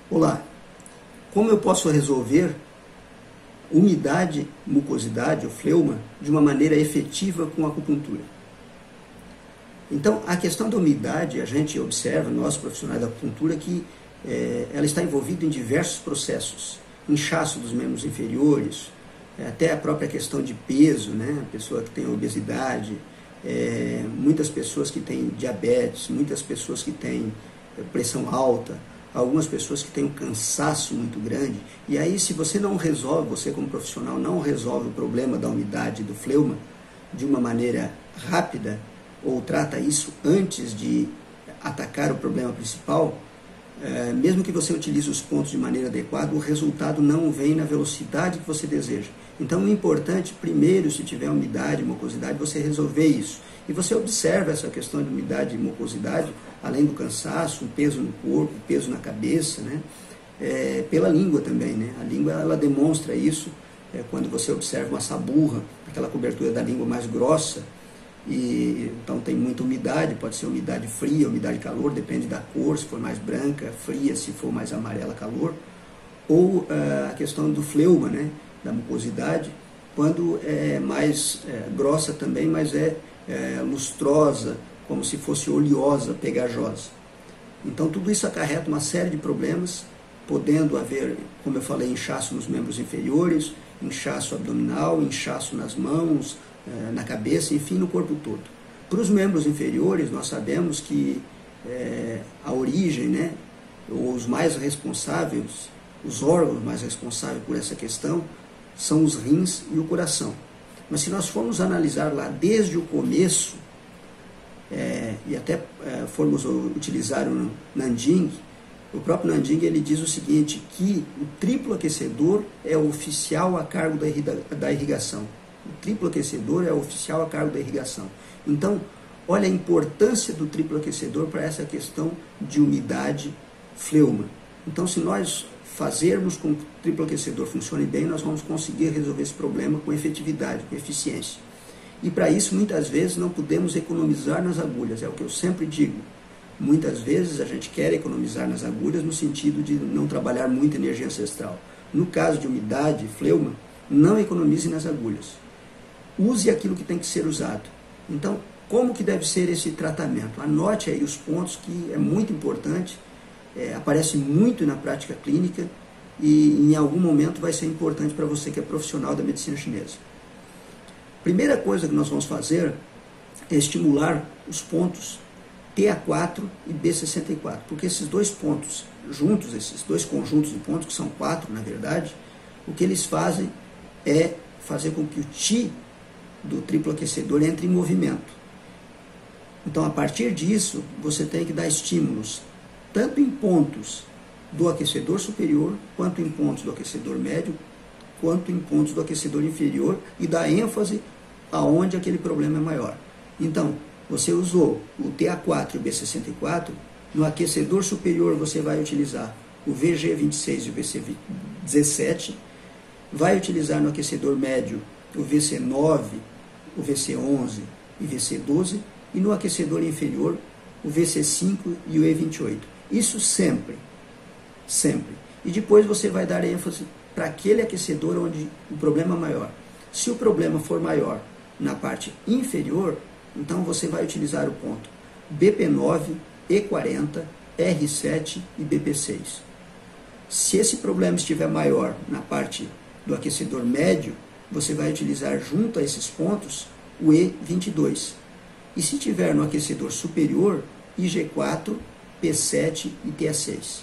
Olá, como eu posso resolver umidade, mucosidade ou fleuma de uma maneira efetiva com a acupuntura? Então, a questão da umidade, a gente observa, nós profissionais da acupuntura, que ela está envolvida em diversos processos, inchaço dos membros inferiores, até a própria questão de peso, né? A pessoa que tem obesidade, muitas pessoas que têm diabetes, muitas pessoas que têm pressão alta, algumas pessoas que têm um cansaço muito grande. E aí, se você não resolve, você como profissional não resolve o problema da umidade do fleuma de uma maneira rápida, ou trata isso antes de atacar o problema principal, mesmo que você utilize os pontos de maneira adequada, o resultado não vem na velocidade que você deseja. Então, o importante, primeiro, se tiver umidade, mucosidade, você resolver isso. E você observa essa questão de umidade e mucosidade, além do cansaço, um peso no corpo, peso na cabeça, né? Pela língua também, né? A língua, ela demonstra isso, quando você observa uma saburra, aquela cobertura da língua mais grossa, e então tem muita umidade, pode ser umidade fria, umidade calor, depende da cor, se for mais branca, fria, se for mais amarela, calor, ou a questão do fleuma, né, da mucosidade, quando é mais grossa também, mas lustrosa, como se fosse oleosa, pegajosa. Então tudo isso acarreta uma série de problemas, podendo haver, como eu falei, inchaço nos membros inferiores, inchaço abdominal, inchaço nas mãos, na cabeça, enfim, no corpo todo. Para os membros inferiores, nós sabemos que a origem, né, ou os mais responsáveis, os órgãos mais responsáveis por essa questão, são os rins e o coração. Mas se nós formos analisar lá desde o começo, e até formos utilizar o Nanjing, o próprio Nanjing ele diz o seguinte, que o triplo aquecedor é o oficial a cargo da irrigação. O triplo aquecedor é o oficial a cargo da irrigação. Então, olha a importância do triplo aquecedor para essa questão de umidade, fleuma. Então, se nós fazermos com que o triplo aquecedor funcione bem, nós vamos conseguir resolver esse problema com efetividade, com eficiência. E para isso, muitas vezes, não podemos economizar nas agulhas, é o que eu sempre digo. Muitas vezes a gente quer economizar nas agulhas no sentido de não trabalhar muita energia ancestral. No caso de umidade, fleuma, não economize nas agulhas. Use aquilo que tem que ser usado. Então, como que deve ser esse tratamento? Anote aí os pontos que é muito importante, aparece muito na prática clínica e em algum momento vai ser importante para você que é profissional da medicina chinesa. Primeira coisa que nós vamos fazer é estimular os pontos TA4 e B64, porque esses dois pontos juntos, esses dois conjuntos de pontos, que são 4 na verdade, o que eles fazem é fazer com que o Qi do triplo aquecedor entre em movimento. Então, a partir disso, você tem que dar estímulos, tanto em pontos do aquecedor superior, quanto em pontos do aquecedor médio, quanto em pontos do aquecedor inferior, e dar ênfase aonde aquele problema é maior. Então, você usou o TA4 e o B64, no aquecedor superior você vai utilizar o VG26 e o VC17, vai utilizar no aquecedor médio o VC9, o VC11 e VC12, e no aquecedor inferior o VC5 e o E28. Isso sempre, sempre. E depois você vai dar ênfase para aquele aquecedor onde o problema é maior. Se o problema for maior na parte inferior, então você vai utilizar o ponto BP9, E40, R7 e BP6. Se esse problema estiver maior na parte do aquecedor médio, você vai utilizar junto a esses pontos o E22. E se tiver no aquecedor superior, IG4, P7 e T6.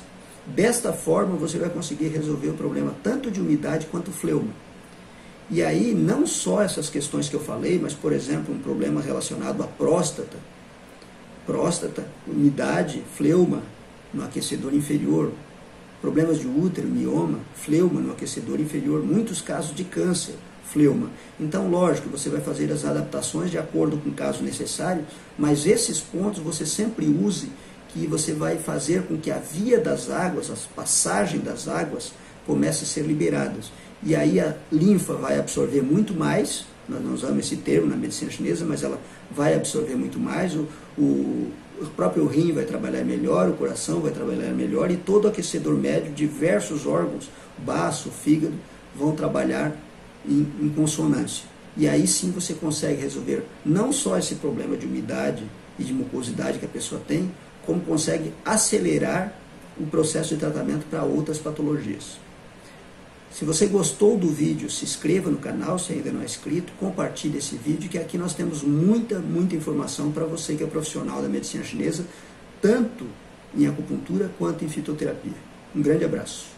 Desta forma, você vai conseguir resolver o problema tanto de umidade quanto fleuma. E aí, não só essas questões que eu falei, mas, por exemplo, um problema relacionado à próstata. Próstata, umidade, fleuma no aquecedor inferior. Problemas de útero, mioma, fleuma no aquecedor inferior. Muitos casos de câncer, fleuma. Então, lógico, você vai fazer as adaptações de acordo com o caso necessário, mas esses pontos você sempre use, que você vai fazer com que a via das águas, a passagem das águas, comece a ser liberadas. E aí a linfa vai absorver muito mais, nós não usamos esse termo na medicina chinesa, mas ela vai absorver muito mais, o próprio rim vai trabalhar melhor, o coração vai trabalhar melhor e todo aquecedor médio, diversos órgãos, baço, fígado, vão trabalhar em consonância. E aí sim você consegue resolver não só esse problema de umidade e de mucosidade que a pessoa tem, como consegue acelerar o processo de tratamento para outras patologias. Se você gostou do vídeo, se inscreva no canal, se ainda não é inscrito, compartilhe esse vídeo, que aqui nós temos muita informação para você que é profissional da medicina chinesa, tanto em acupuntura quanto em fitoterapia. Um grande abraço.